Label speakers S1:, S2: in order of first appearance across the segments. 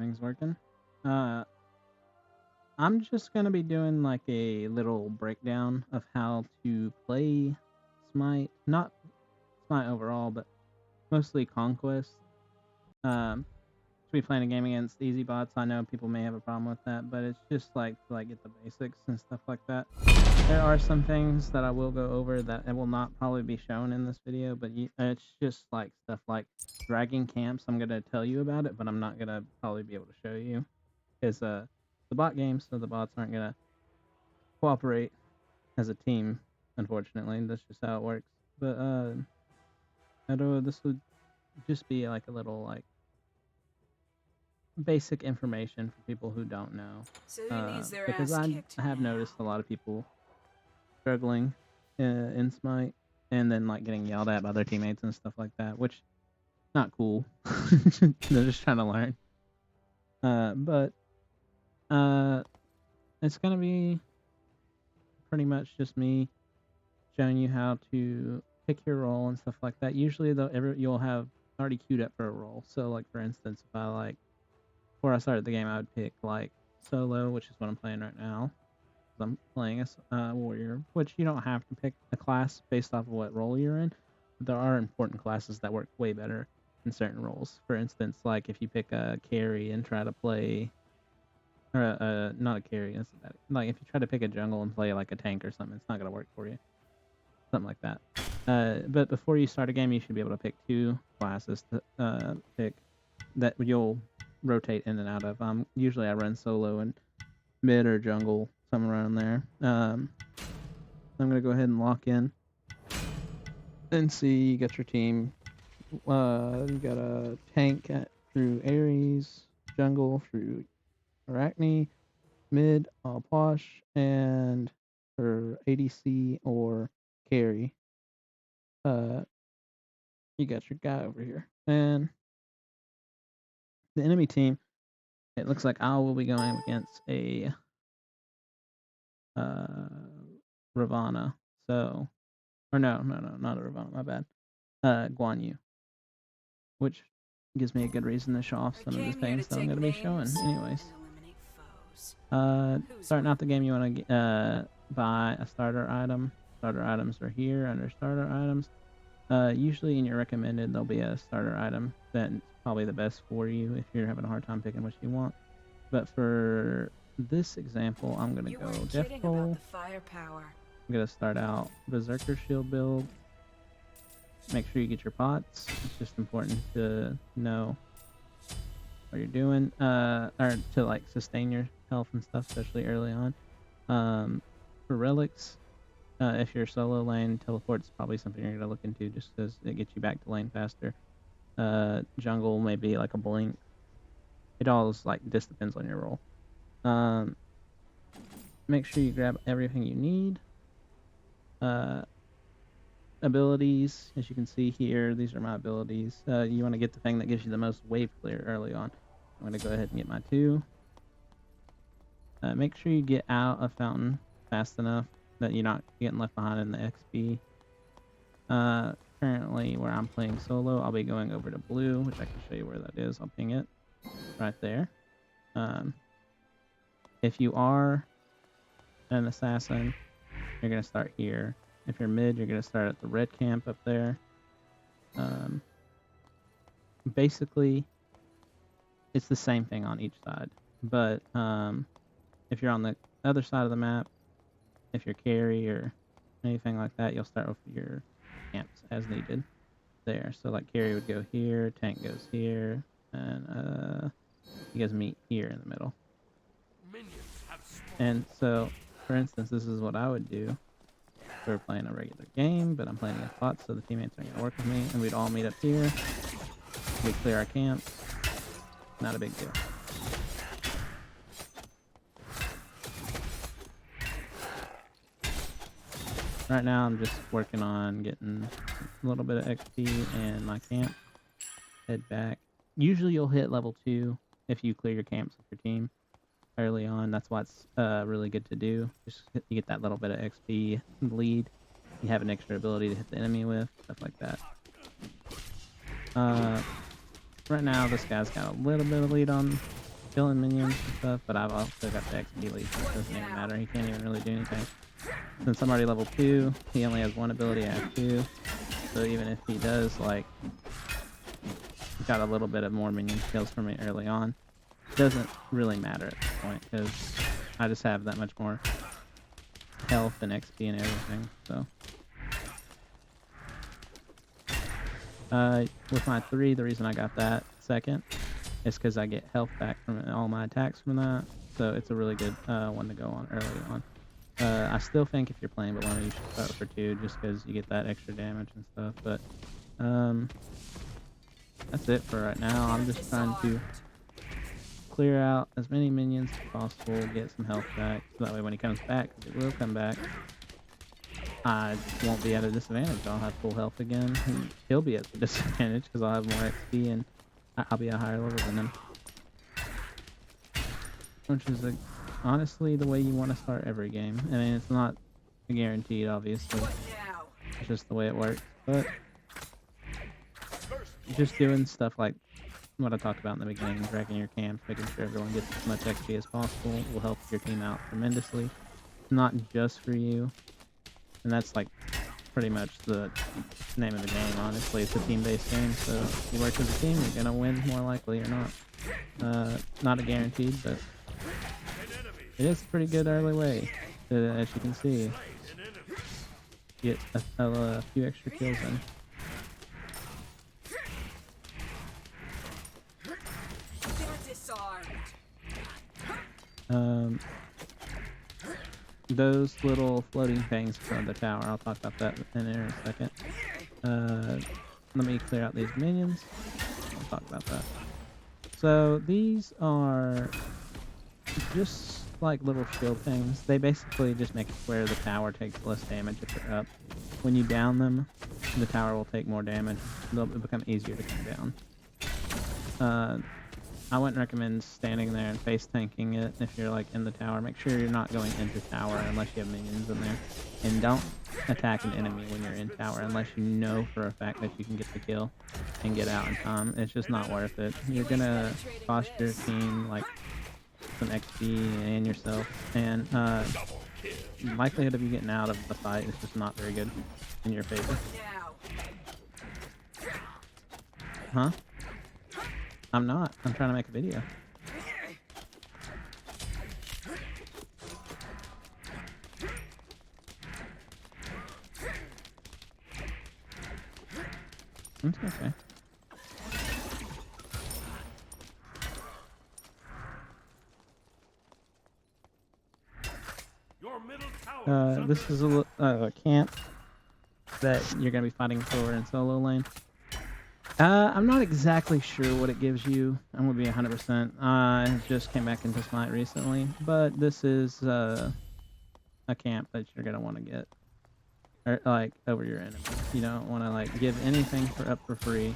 S1: everything's working. Uh, I'm just gonna be doing like a little breakdown of how to play Smite. Not Smite overall, but mostly Conquest. To be playing a game against easy bots. I know people may have a problem with that, but it's just like to like get the basics and stuff like that. There are some things that I will go over that it will not probably be shown in this video, but it's just like stuff like dragging camps. I'm gonna tell you about it, but I'm not gonna probably be able to show you because the bot game, so the bots aren't gonna cooperate as a team. Unfortunately, that's just how it works. But I know this would just be like a little like basic information for people who don't know.
S2: So who needs their
S1: Because
S2: ass
S1: I
S2: kicked
S1: have
S2: now?
S1: noticed a lot of people struggling in Smite and then like getting yelled at by their teammates and stuff like that, which not cool. They're just trying to learn. But it's gonna be pretty much just me showing you how to pick your role and stuff like that. Usually though, you'll have already queued up for a role. So like for instance, if I like before I started the game, I would pick like solo, which is what I'm playing right now. I'm playing as warrior, which you don't have to pick a class based off of what role you're in. But there are important classes that work way better in certain roles. For instance, like if you pick a carry and try to play, or not a carry, like if you try to pick a jungle and play like a tank or something, it's not gonna work for you. Something like that. But before you start a game, you should be able to pick two classes to pick that you'll rotate in and out of. Usually I run solo and mid or jungle, somewhere around there. I'm gonna go ahead and lock in and see. You got your team. You got a tank through Ares, jungle through Arachne, mid Posh, and for ADC or carry. You got your guy over here, and the enemy team. It looks like I will be going against a uh, Ravana. So, or no, not a Ravana. My bad. Guan Yu, which gives me a good reason to show off some of the things that I'm going to be showing. Anyways, starting out the game, you want to buy a starter item. Starter items are here under starter items. Usually in your recommended, there'll be a starter item that's probably the best for you if you're having a hard time picking what you want. But for this example, I'm going to go Death Bowl. I'm going to start out Berserker Shield build. Make sure you get your pots. It's just important to know what you're doing, or to like sustain your health and stuff, especially early on. For relics, if you're solo lane, teleport's probably something you're gonna look into just because it gets you back to lane faster. Jungle may be like a blink. It all just depends on your role. Make sure you grab everything you need. Abilities, as you can see here, these are my abilities. You want to get the thing that gives you the most wave clear early on. I'm going to go ahead and get my 2. Make sure you get out of fountain fast enough that you're not getting left behind in the XP. Currently, where I'm playing solo, I'll be going over to blue, which I can show you where that is. I'll ping it right there. If you are an assassin, you're going to start here. If you're mid, you're going to start at the red camp up there. Basically, it's the same thing on each side. But if you're on the other side of the map, if you're carry or anything like that, you'll start with your camps as needed there. So like carry would go here, tank goes here, and you guys meet here in the middle. And so, for instance, this is what I would do. We're playing a regular game, but I'm playing against bots, so the teammates aren't going to work with me, and we'd all meet up here. We clear our camps. Not a big deal. Right now, I'm just working on getting a little bit of XP in my camp. Head back. Usually, you'll hit level 2 if you clear your camps with your team early on. That's why it's really good to do. Just you get that little bit of XP lead. You have an extra ability to hit the enemy with, stuff like that. Right now, this guy's got a little bit of lead on killing minions and stuff, but I've also got the XP lead, so it doesn't even matter. He can't even really do anything. Since I'm already level 2, he only has one ability, I have 2. So even if he does, like, got a little bit of more minion kills for me early on, it doesn't really matter at this point, because I just have that much more health and XP and everything, so. With my 3, the reason I got that second is because I get health back from all my attacks from that, so it's a really good one to go on early on. I still think if you're playing Bologna, you should start for 2, just because you get that extra damage and stuff, but that's it for right now. I'm just trying to clear out as many minions as possible, get some health back, so that way when he comes back, because it will come back, I won't be at a disadvantage. I'll have full health again, and he'll be at a disadvantage because I'll have more XP and I'll be a higher level than him. Which is honestly the way you want to start every game. I mean, it's not guaranteed, obviously. It's just the way it works. But just doing stuff like what I talked about in the beginning, dragging your camps, making sure everyone gets as much XP as possible will help your team out tremendously. Not just for you. And that's like pretty much the name of the game, honestly. It's a team-based game, so if you work as a team, you're gonna win more likely or not. Not a guaranteed, but it is a pretty good early way to, as you can see, get a few extra kills in. Those little floating things from the tower, I'll talk about that in a second. Let me clear out these minions. I'll talk about that. So these are just like little shield things. They basically just make it where the tower takes less damage if they're up. When you down them, the tower will take more damage. It'll become easier to come down. I wouldn't recommend standing there and face tanking it if you're like in the tower. Make sure you're not going into tower unless you have minions in there. And don't attack an enemy when you're in tower unless you know for a fact that you can get the kill and get out in time. It's just not worth it. You're gonna cost your team like some XP and yourself, and likelihood of you getting out of the fight is just not very good in your favor. Huh? I'm not. I'm trying to make a video. It's okay. This is a camp that you're going to be fighting for in solo lane. I'm not exactly sure what it gives you. I'm going to be 100%. I just came back into Smite recently, but this is a camp that you're going to want to get, or like over your enemy. You don't want to like give anything for free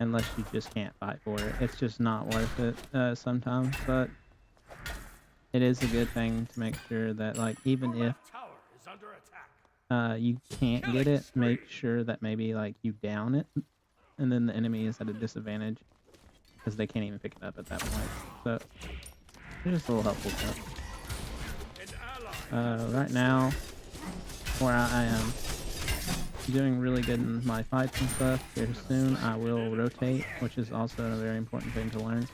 S1: unless you just can't fight for it. It's just not worth it sometimes, but it is a good thing to make sure that like even if you can't get it, make sure that maybe like you down it, and then the enemy is at a disadvantage because they can't even pick it up at that point. So it's just a little helpful stuff. Right now, where I am doing really good in my fights and stuff, here soon I will rotate, which is also a very important thing to learn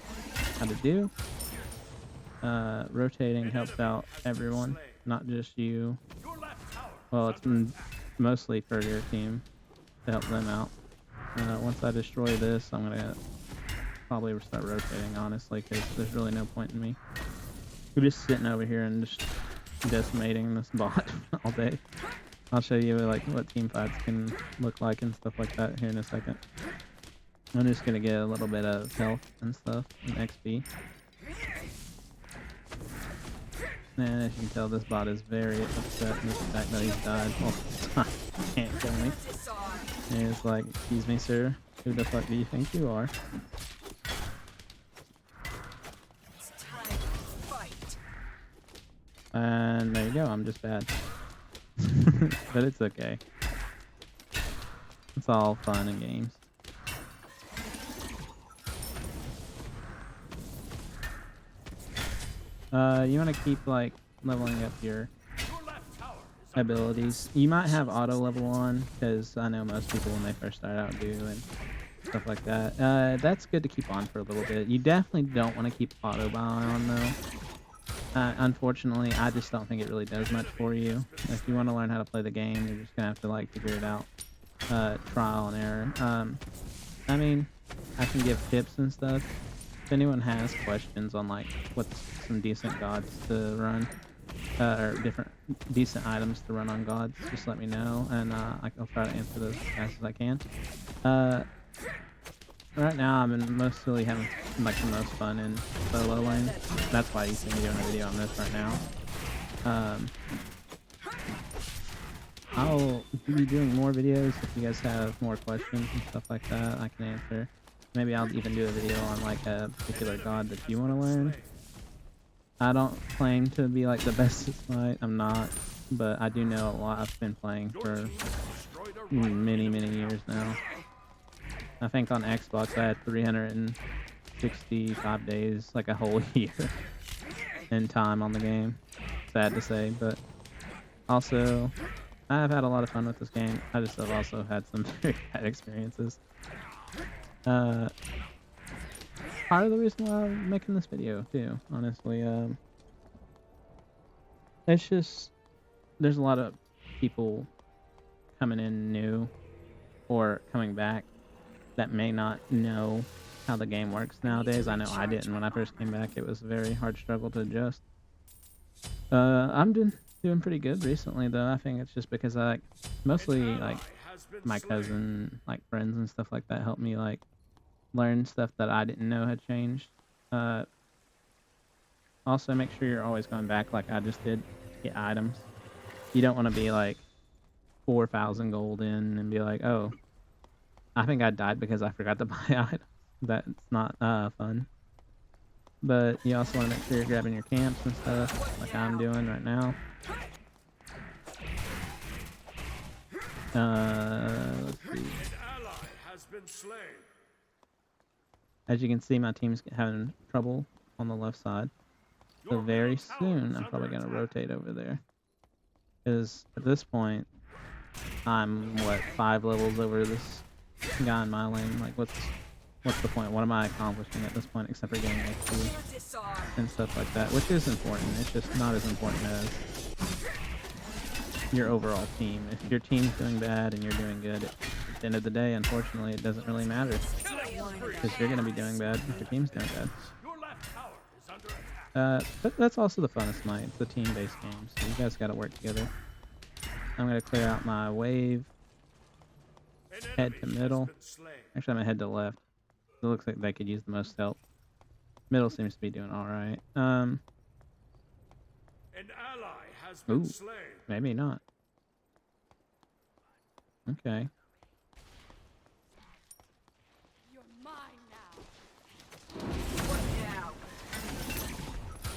S1: how to do. Rotating helps out everyone, not just you. Well, it's mostly for your team to help them out. Once I destroy this, I'm gonna probably start rotating, honestly, because there's really no point in me. We're just sitting over here and just decimating this bot all day. I'll show you like what team fights can look like and stuff like that here in a second. I'm just gonna get a little bit of health and stuff and XP. And as you can tell, this bot is very upset with the fact that he's died multiple times. He can't kill me. And he's like, excuse me, sir. Who the fuck do you think you are? And there you go, I'm just bad. But it's okay. It's all fun and games. You want to keep like leveling up your abilities. You might have auto level on, because I know most people when they first start out do, and stuff like that. That's good to keep on for a little bit. You definitely don't want to keep auto buy on though. Unfortunately, I just don't think it really does much for you. If you want to learn how to play the game, you're just gonna have to like figure it out, trial and error. I mean, I can give tips and stuff. If anyone has questions on like what's some decent gods to run, or different decent items to run on gods, just let me know, and I'll try to answer those as fast as I can. Right now, I'm mostly having like the most fun in solo lane. That's why you see me doing a video on this right now. I'll be doing more videos if you guys have more questions and stuff like that. I can answer. Maybe I'll even do a video on like a particular god that you want to learn. I don't claim to be like the best at Smite. I'm not, but I do know a lot. I've been playing for many years now. I think on Xbox I had 365 days, like a whole year in time on the game. Sad to say, but also I've had a lot of fun with this game. I just have also had some very bad experiences. Part of the reason why I'm making this video too, honestly. It's just there's a lot of people coming in new or coming back that may not know how the game works nowadays. I know I didn't when I first came back. It was a very hard struggle to adjust. I'm doing pretty good recently though. I think it's just because I mostly like my cousin, like friends and stuff like that helped me like learn stuff that I didn't know had changed. Also make sure you're always going back like I just did, get items. You don't want to be like 4,000 gold in and be like, oh, I think I died because I forgot to buy items. That's not fun. But you also want to make sure you're grabbing your camps and stuff, like I'm doing right now. Let's see. As you can see, my team's having trouble on the left side. So very soon, I'm probably going to rotate over there. Because at this point, I'm, what, 5 levels over this guy in my lane. Like, what's the point? What am I accomplishing at this point except for getting XP and stuff like that, which is important. It's just not as important as your overall team. If your team's doing bad and you're doing good, at the end of the day, unfortunately, it doesn't really matter because you're going to be doing bad if your team's doing bad. But that's also the fun of Smite. It's a team-based game, so you guys got to work together. I'm going to clear out my wave. Head to middle. Actually, I'm going to head to left. It looks like they could use the most help. Middle seems to be doing alright. Ooh, maybe not. Okay.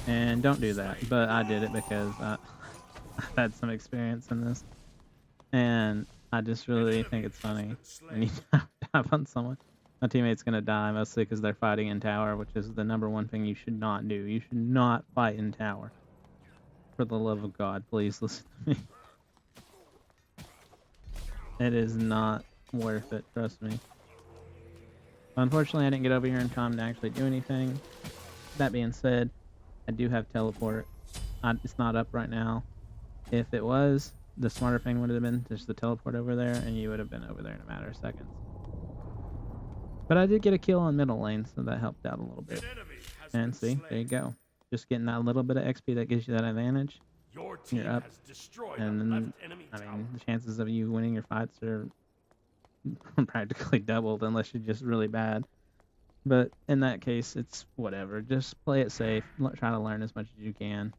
S1: And don't do that, but I did it because I've had some experience in this. And I just really think it's funny when you tap on someone. My teammate's gonna die, mostly because they're fighting in tower, which is the #1 thing you should not do. You should not fight in tower. For the love of God, please listen to me. It is not worth it, trust me. Unfortunately, I didn't get over here in time to actually do anything. That being said, I do have teleport. It's not up right now. If it was, the smarter thing would have been just to teleport over there, and you would have been over there in a matter of seconds. But I did get a kill on middle lane, so that helped out a little bit. And see, there you go. Just getting that little bit of XP that gives you that advantage. You're up. And then, I mean, the chances of you winning your fights are practically doubled unless you're just really bad. But in that case, it's whatever. Just play it safe. Try to learn as much as you can.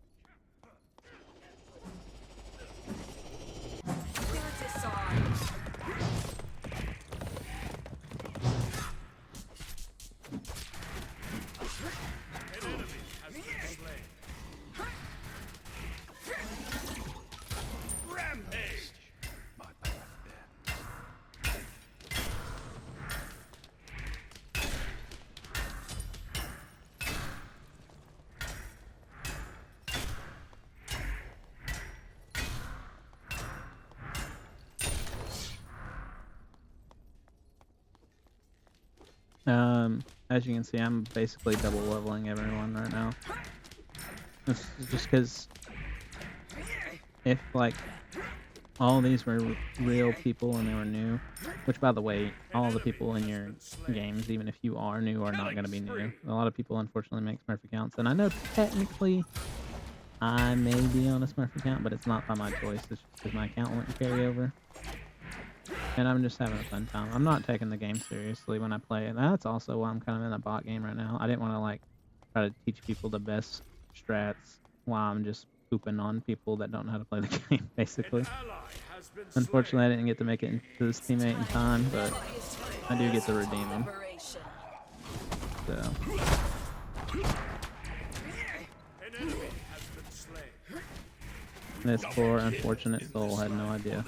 S1: As you can see, I'm basically double leveling everyone right now. It's just because if like all these were real people and they were new, which by the way, all the people in your games, even if you are new, are not going to be new. A lot of people unfortunately make Smurf accounts, and I know technically I may be on a Smurf account, but it's not by my choice. It's just because my account wouldn't carry over. And I'm just having a fun time. I'm not taking the game seriously when I play it. That's also why I'm kind of in a bot game right now. I didn't want to like try to teach people the best strats while I'm just pooping on people that don't know how to play the game, basically. Unfortunately, I didn't get to make it into this teammate in time, but I do get to redeem him. So. This poor, unfortunate soul had no idea.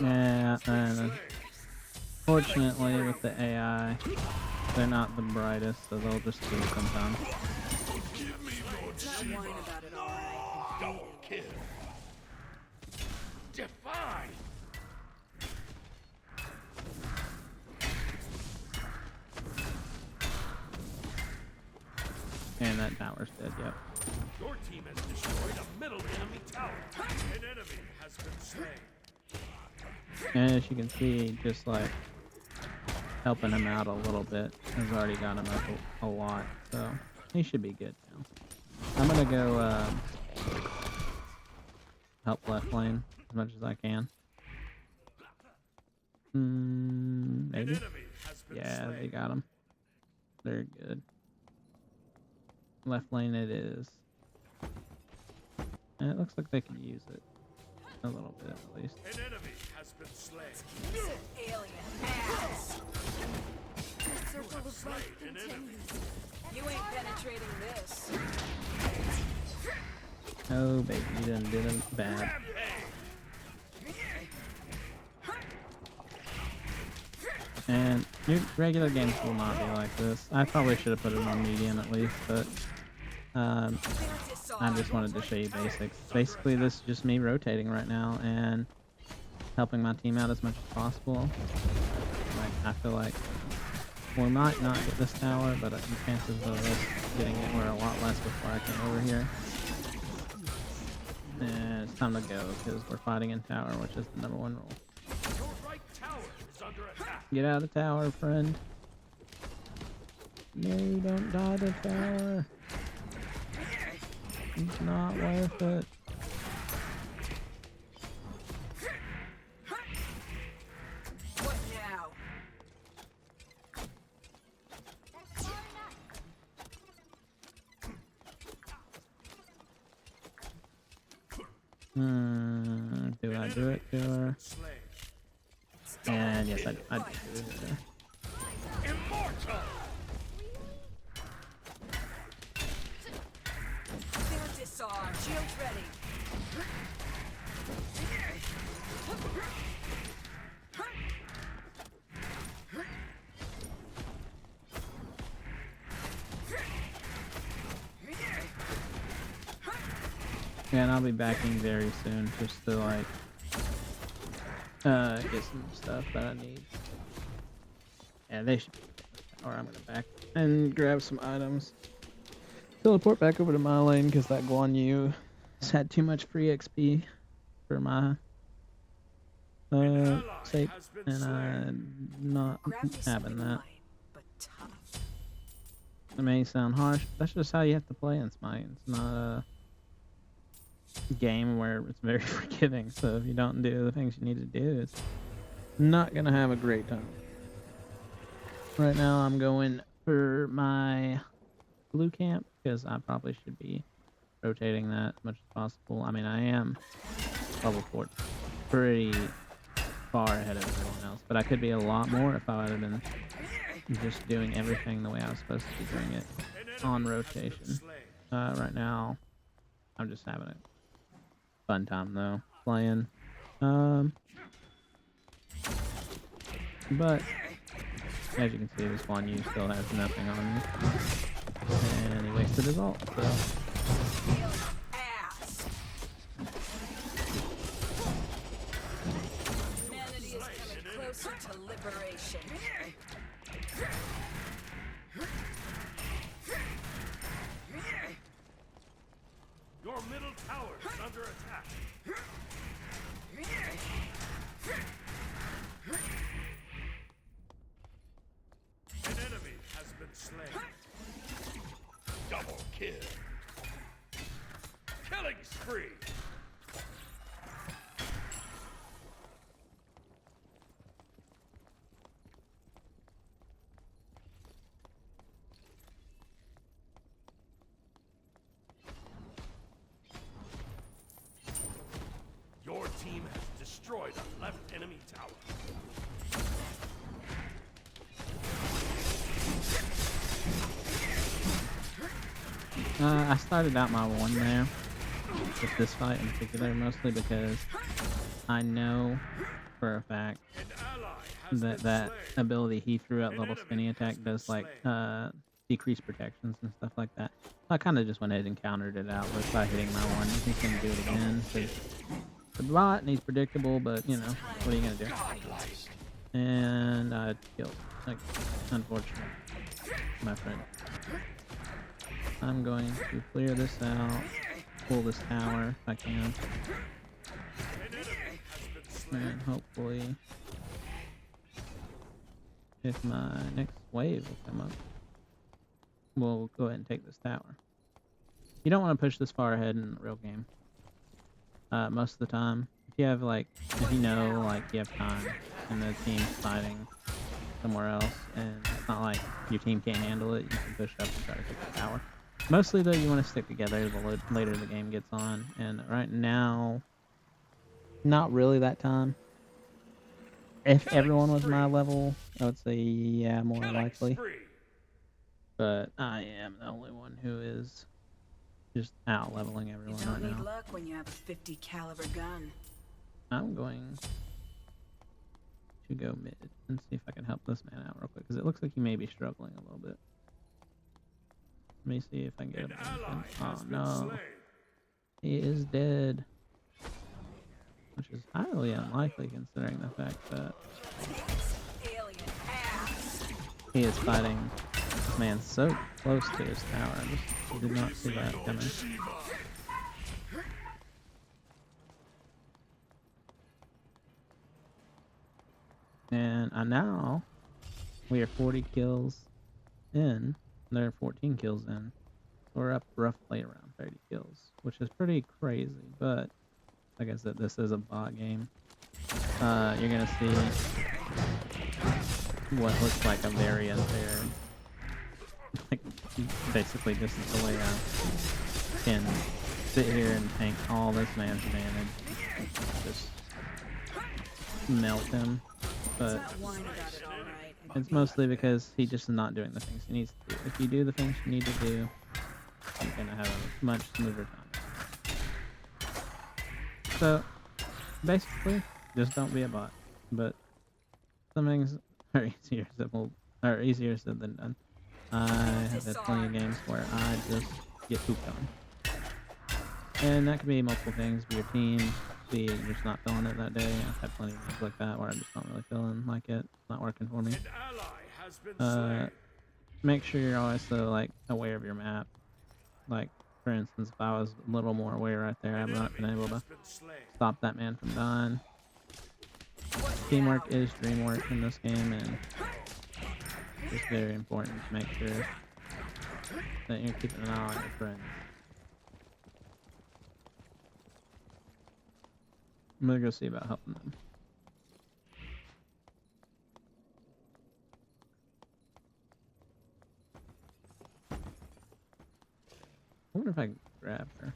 S1: Yeah, and unfortunately with the AI, they're not the brightest, so they'll just do it sometimes.
S2: Double kill. Define.
S1: And that tower's dead, yep.
S2: Your team has destroyed a middle enemy tower. An enemy has been slain.
S1: And as you can see, just like helping him out a little bit has already got him up a lot, so he should be good now. I'm gonna go help left lane as much as I can. Maybe? Yeah, they got him. They're good. Left lane it is. And it looks like they can use it. A little bit, at least.
S2: An enemy has been slain.
S3: Alien ass. The circle of life continues. You ain't penetrating this.
S1: Oh, baby, you done did him bad. And your regular games will not be like this. I probably should have put it on medium at least, but I just wanted to show you basics. Basically, this is just me rotating right now and helping my team out as much as possible. Like, I feel like we might not get this tower, but the chances of us getting it were a lot less before I came over here. And it's time to go because we're fighting in tower, which is the #1 rule.
S2: Your right tower is under attack.
S1: Get out of tower, friend. No, don't die to tower. It's not worth it.
S3: What now?
S1: Do I do it to her? And yes, I do it to her.
S2: Immortal.
S3: Disarm. Shields ready.
S1: Yeah, and I'll be backing very soon just to like get some stuff that I need. Yeah, they should be good. Or I'm gonna back and grab some items. Teleport back over to my lane because that Guan Yu has had too much free XP for my sake, and I'm not having that. It may sound harsh, but that's just how you have to play in Smite. It's not a game where it's very forgiving, so if you don't do the things you need to do, it's not gonna have a great time. Right now I'm going for my blue camp because I probably should be rotating that as much as possible. I mean, I am level 4, pretty far ahead of everyone else, but I could be a lot more if I would have been just doing everything the way I was supposed to be doing it on rotation. Right now, I'm just having a fun time though, playing. But as you can see, this one you still has nothing on me, and he wasted his ult. So.
S3: Humanity is coming closer to liberation.
S2: Your middle tower is under attack. An enemy has been slain. Double kill. Killing spree. Your team has destroyed a left enemy tower.
S1: I started out my 1 there with this fight in particular, mostly because I know for a fact
S2: An ally has
S1: that
S2: been
S1: that
S2: slain.
S1: ability he threw out, level spinny attack, does like decrease protections and stuff like that. So I kind of just went ahead and countered it out with by hitting my 1. He's gonna do it again. So the bot and he's predictable, but you know what are you gonna do? And I killed. Like, unfortunate, my friend. I'm going to clear this out, pull this tower if I can, and hopefully, if my next wave will come up, we'll go ahead and take this tower. You don't want to push this far ahead in the real game. Most of the time, if you have like, if you know like you have time and the team's fighting somewhere else, and it's not like your team can't handle it, you can push up and try to take the tower. Mostly though, you want to stick together the later the game gets on, and right now, not really that time. If everyone was my level, I would say yeah, more likely. But I am the only one who is just out leveling
S3: You
S1: everyone
S3: don't
S1: right
S3: need
S1: now.
S3: luck when you have a 50 caliber gun.
S1: I'm going to go mid and see if I can help this man out real quick, because it looks like he may be struggling a little bit. Let me see if I can get him. Oh no, he is dead, which is highly unlikely considering the fact that
S3: Alien ass.
S1: he is fighting this man so close to his tower. I just did not see that coming. And now we are 40 kills in. They're 14 kills in. So we're up roughly around 30 kills, which is pretty crazy. But like I said, this is a bot game. You're gonna see what looks like a very unfair, like basically just the way I can sit here and tank all this man's damage, just melt him. But
S3: Stop whining about it, all right.
S1: it's mostly because he just is not doing the things he needs to do. If you do the things you need to do, you're gonna have a much smoother time. So basically, just don't be a bot. But some things are easier said than done. I have had plenty of games where I just get pooped on. And that could be multiple things, be your team, be you're just not feeling it that day. I've had plenty of games like that where I'm just not really feeling like it. It's not working for me.
S2: An ally has been slain.
S1: Make sure you're always so like aware of your map. Like for instance, if I was a little more aware right there, I've not been able to stop that man from dying. Teamwork is dream work in this game, and it's very important to make sure that you're keeping an eye on your friends. I'm gonna go see about helping them. wonder if I can grab her.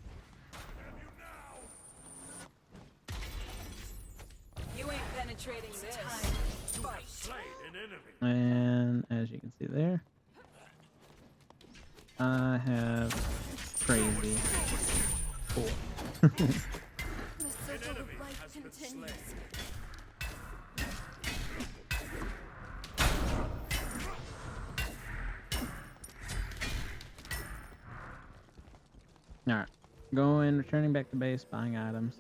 S3: You ain't penetrating this. Fight.
S2: Slain an enemy.
S1: And as you can see there, I have crazy 4.
S3: The circle of life continues.
S1: Alright, returning back to base, buying items.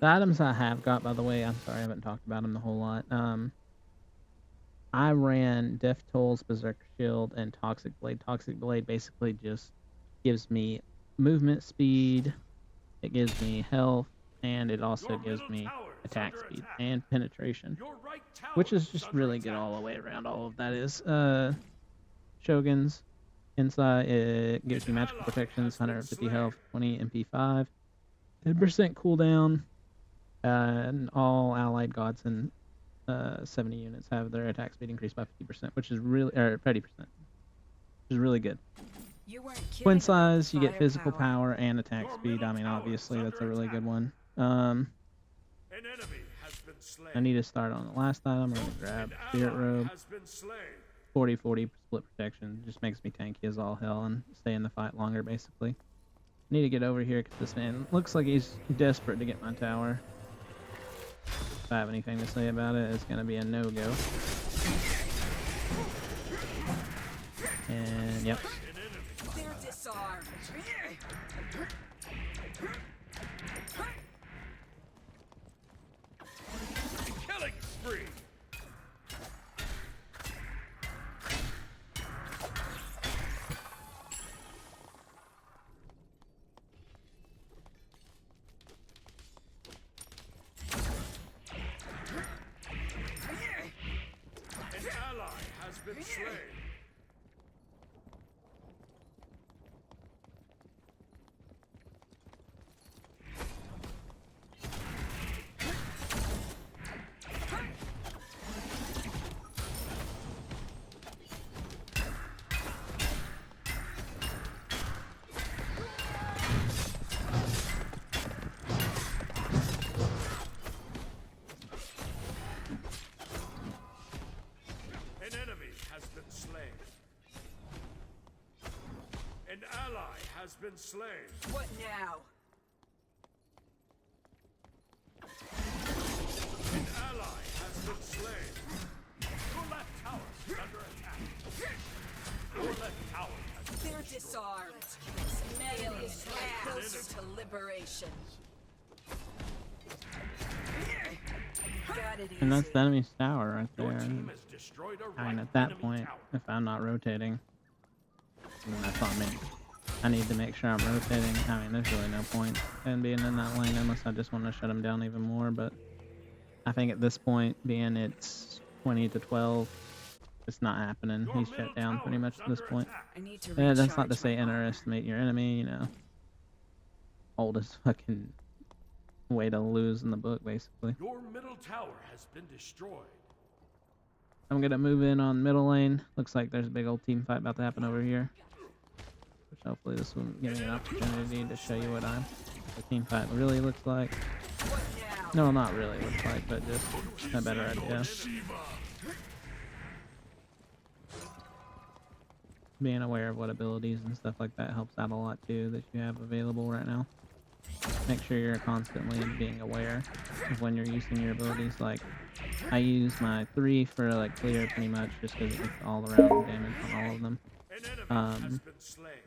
S1: The items I have got, by the way, I'm sorry I haven't talked about them a whole lot. I ran Death Tolls, Berserker Shield, and Toxic Blade. Toxic Blade basically just gives me movement speed, it gives me health, and it also gives me attack speed and penetration, which is just really good all the way around. All of that is. Shogun's inside, it gives you magical protections, 150 health, 20 MP5, 10% cooldown, and all allied gods and 70 units have their attack speed increased by 50%, which is really, or 30%, which is really good. Twin size, you get physical power and attack speed. I mean, obviously that's a really good one.
S2: An enemy has been slain.
S1: I need to start on the last item. I'm gonna grab Spirit Robe. 40-40 split protection just makes me tanky as all hell and stay in the fight longer, basically. Need to get over here because this man looks like he's desperate to get my tower. If I have anything to say about it, it's gonna be a no-go. And yep.
S3: They're disarmed.
S2: Killing spree. An ally has been slain. An enemy has been slain. An ally has been slain.
S3: What now?
S2: An ally has been slain. Your left tower is under attack. Your left tower has been
S3: They're disarmed. Man is closer to liberation. Got it easy.
S1: And that's the enemy's tower right
S2: Your
S1: there.
S2: team has destroyed a
S1: I mean,
S2: right
S1: at that
S2: enemy
S1: point,
S2: tower.
S1: if I'm not rotating, then that's on me. I need to make sure I'm rotating. I mean, there's really no point in being in that lane unless I just want to shut him down even more. But I think at this point, being it's 20 to 12, it's not happening.
S2: Your
S1: He's
S2: middle
S1: shut down
S2: tower
S1: pretty much
S2: is
S1: at this
S2: under
S1: point.
S2: attack.
S3: I need to
S1: Yeah, that's not to
S3: recharge
S1: say
S3: my
S1: underestimate your enemy, you know. Oldest fucking way to lose in the book, basically.
S2: Your middle tower has been destroyed.
S1: I'm gonna move in on middle lane. Looks like there's a big old team fight about to happen over here. Which hopefully this will give me an opportunity to show you what the team fight really looks like.
S3: What now?
S1: No, not really looks like, but just a better idea. Being aware of what abilities and stuff like that helps out a lot too that you have available right now. Make sure you're constantly being aware of when you're using your abilities. Like, I use my 3 for like clear pretty much just because it gets all around damage on all of them.
S2: An enemy has been slain.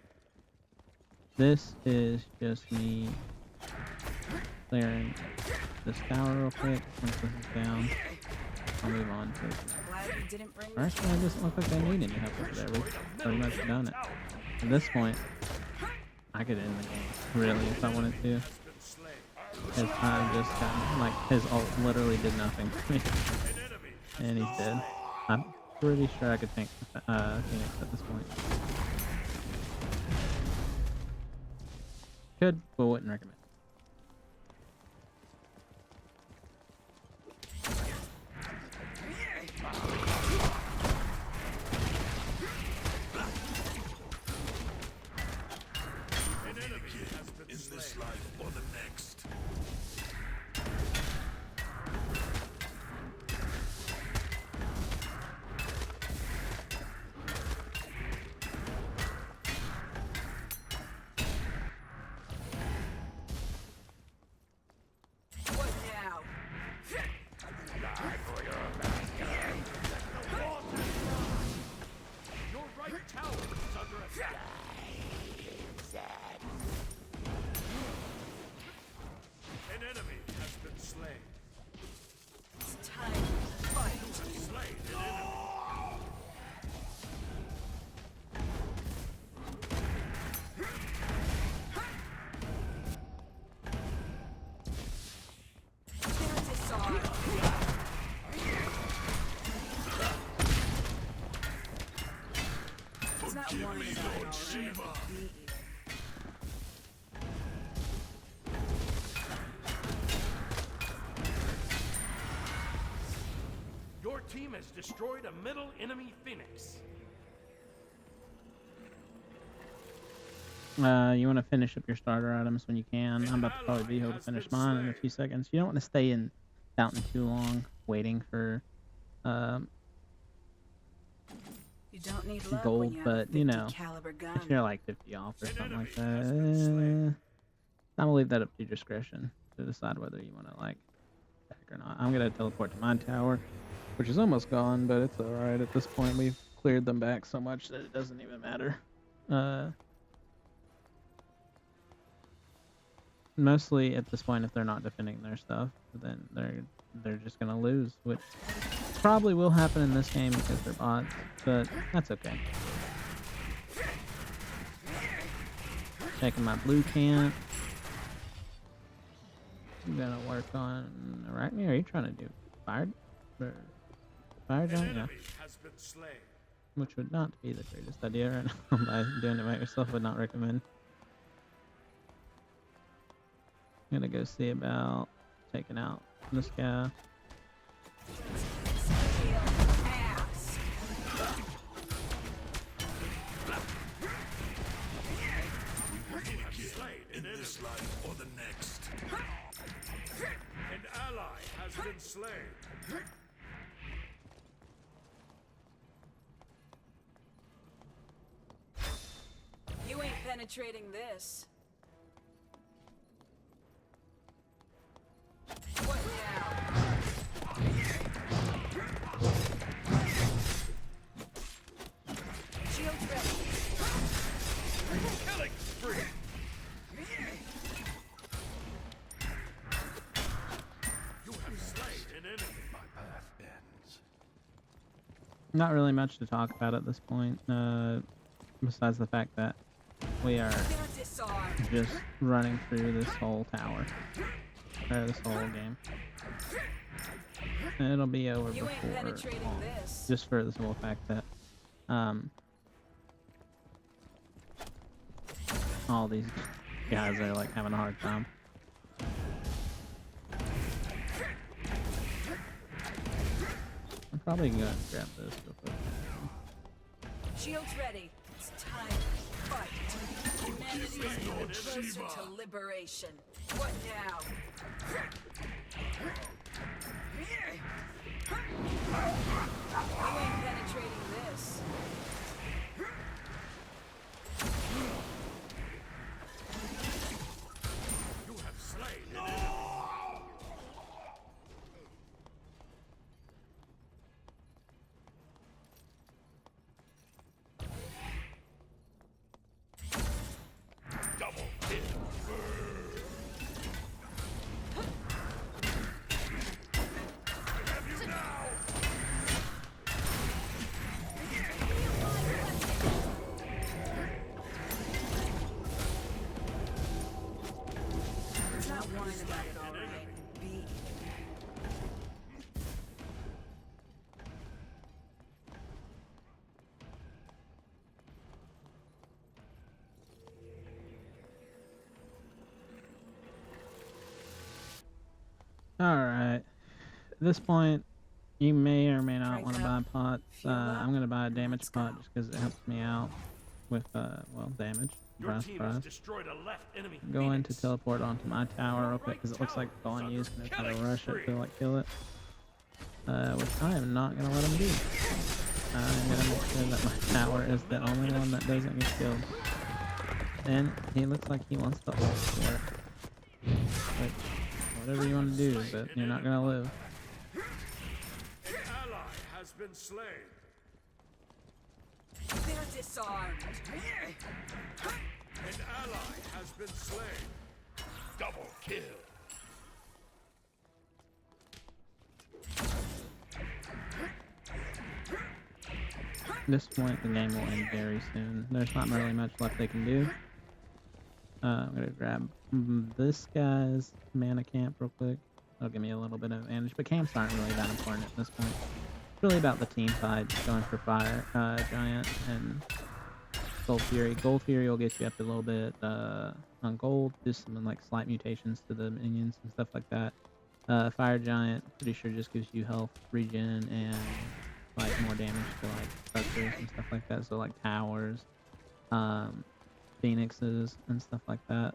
S1: This is just me clearing this tower real quick. Once this is down, I'll move on to it.
S3: Glad you didn't bring
S1: Or actually, it doesn't look like I need any help over there. We've pretty much done it. At this point, I could end the game, really, if I wanted to. His time just got, like, his ult literally did nothing for me. And he's dead. I'm pretty sure I could tank Phoenix at this point. Could, but wouldn't recommend.
S2: An enemy
S3: worried about it already. Me either.
S2: Your team has destroyed a middle enemy Phoenix.
S1: You want to finish up your starter items when you can. I'm about to probably be able to finish mine in a few seconds. You don't want to stay in fountain too long waiting for
S3: You don't need luck
S1: gold,
S3: when you have
S1: but
S3: a 50
S1: you know,
S3: caliber
S1: if
S3: gun.
S1: you're like 50 off or
S2: An
S1: something
S2: enemy
S1: like
S2: has been slain.
S1: that, I'm gonna leave that up to your discretion to decide whether you want to like attack or not. I'm gonna teleport to my tower, which is almost gone, but it's alright at this point. We've cleared them back so much that it doesn't even matter. Mostly at this point, if they're not defending their stuff, then they're just gonna lose, which probably will happen in this game because they're bots, but that's okay. Taking my blue camp. I'm gonna work on Arachne. Are you trying to do fire or fire
S2: An
S1: giant? Yeah.
S2: enemy has been slain.
S1: Which would not be the greatest idea right now. By doing it by yourself, would not recommend. I'm gonna go see about taking out this guy.
S3: Steal ass.
S2: You have slain an enemy. This life or the next. An ally has been slain.
S3: You ain't penetrating this. What now? Shield ready.
S2: Killing spree. You have slain an enemy. My path ends.
S1: Not really much to talk about at this point, besides the fact that we are
S3: They're disarmed.
S1: just running through this whole tower, or this whole game. And it'll be over
S3: You ain't
S1: before
S3: penetrating
S1: long,
S3: this.
S1: just for the simple fact that all these guys are like having a hard time. I'm probably gonna grab this real quick.
S3: Shields ready. It's time to fight. Humanity is getting closer to liberation. What now? You ain't penetrating this.
S2: You have slain an enemy. Double kill. I have you now.
S3: It's not whine about it all right. Be.
S1: Alright. At this point, you may or may not
S3: Crank
S1: want to
S3: up.
S1: buy pots.
S3: Fuel up.
S1: I'm going to buy a damage
S3: Let's
S1: pot
S3: go.
S1: just because it helps me out with, well, damage.
S2: Your
S1: Surprise,
S2: team has
S1: surprise.
S2: destroyed a left enemy.
S1: I'm going to
S2: Phoenix.
S1: teleport onto my tower real quick because it looks like it's all used and they're trying to rush it to like kill it. Which I am not going to let them do. I'm going to make sure that my tower is the only one that doesn't get killed. And he looks like he wants the ult for it. Which, whatever you want to do, but you're not going to live.
S2: An ally has been slain.
S3: They're disarmed.
S2: An ally has been slain. Double kill.
S1: At this point, the game will end very soon. There's not really much left they can do. I'm gonna grab this guy's mana camp real quick. That'll give me a little bit of advantage, but camps aren't really that important at this point. It's really about the team fight, just going for fire giant and Gold Fury. Gold Fury will get you up a little bit on gold, just some like slight mutations to the minions and stuff like that. Fire Giant, pretty sure just gives you health regen and like more damage to like structures and stuff like that. So like towers, phoenixes and stuff like that.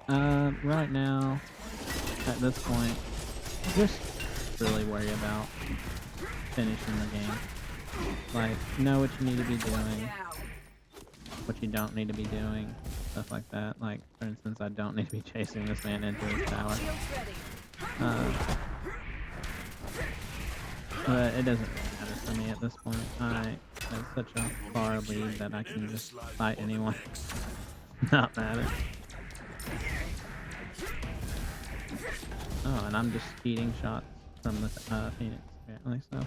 S1: Right now, at this point, just really worry about finishing the game. Like, know what you need to be doing, what you don't need to be doing, stuff like that. Like, for instance, I don't need to be chasing this man into his tower. But it doesn't really matter for me at this point. I have such a far lead that I can just fight anyone. Not matter. Oh, and I'm just eating shots from the Phoenix, apparently, so.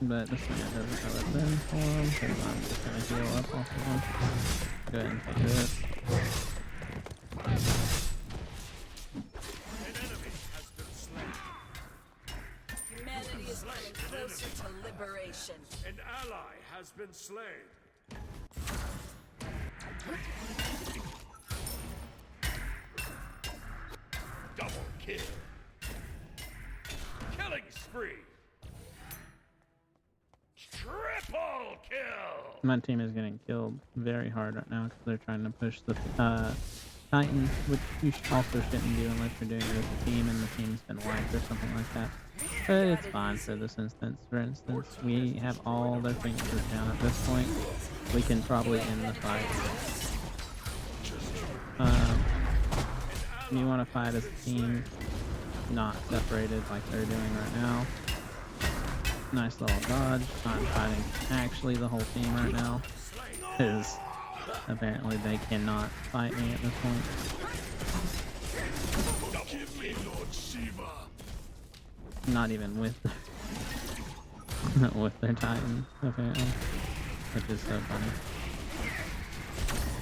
S1: But this man doesn't have a thin form, because I'm just gonna heal up off of him. Go ahead and take this.
S2: An enemy has been slain.
S3: Humanity is getting closer to liberation.
S2: An ally has been slain. Double kill. Killing spree. Triple kill.
S1: My team is getting killed very hard right now because they're trying to push the Titan, which you also shouldn't do unless you're doing it as a team and the team's been wiped or something like that. But it's fine for this instance. For instance, we have all their fingers down at this point. We can probably end the fight. You want to fight as a team, not separated like they're doing right now. Nice little dodge. I'm fighting actually the whole team right now, because apparently they cannot fight me at this point. Not even with with their Titan, apparently, which is so funny.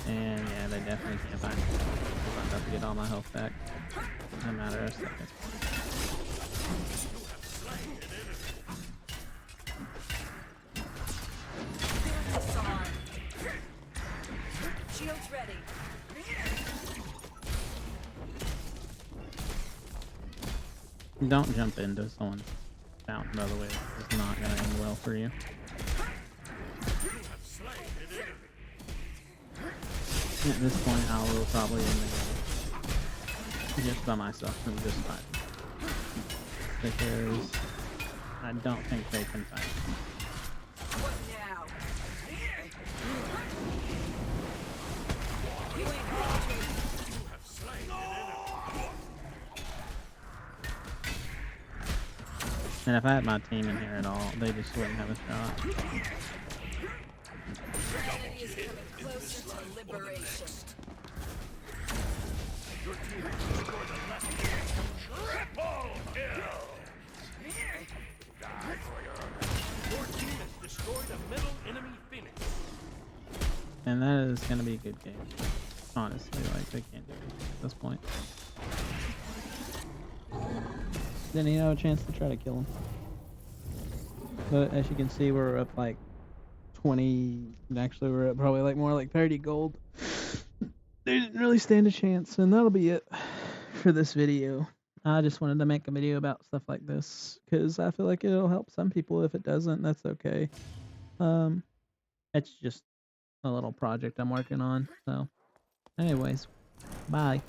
S1: And yeah, they definitely can't find me. I'm about to get all my health back in a matter of seconds.
S3: Shields ready.
S1: Don't jump into someone's fountain, by the way. It's not going to end well for you. At this point, I will probably end the game just by myself and just fight. Because I don't think they can fight.
S3: What now? You ain't hungry.
S2: You have slain an enemy.
S1: And if I had my team in here at all, they just wouldn't have a shot.
S3: Humanity is coming closer to liberation.
S2: Your team has destroyed a left. Triple kill. Die for your team has destroyed a middle enemy phoenix.
S1: And that is going to be a good game. Honestly, like, they can't do anything at this point. Didn't even have a chance to try to kill him. But as you can see, we're up like 20, actually we're up probably like more like 30 gold. They didn't really stand a chance, and that'll be it for this video. I just wanted to make a video about stuff like this, because I feel like it'll help some people. If it doesn't, that's okay. It's just a little project I'm working on, so anyways, bye.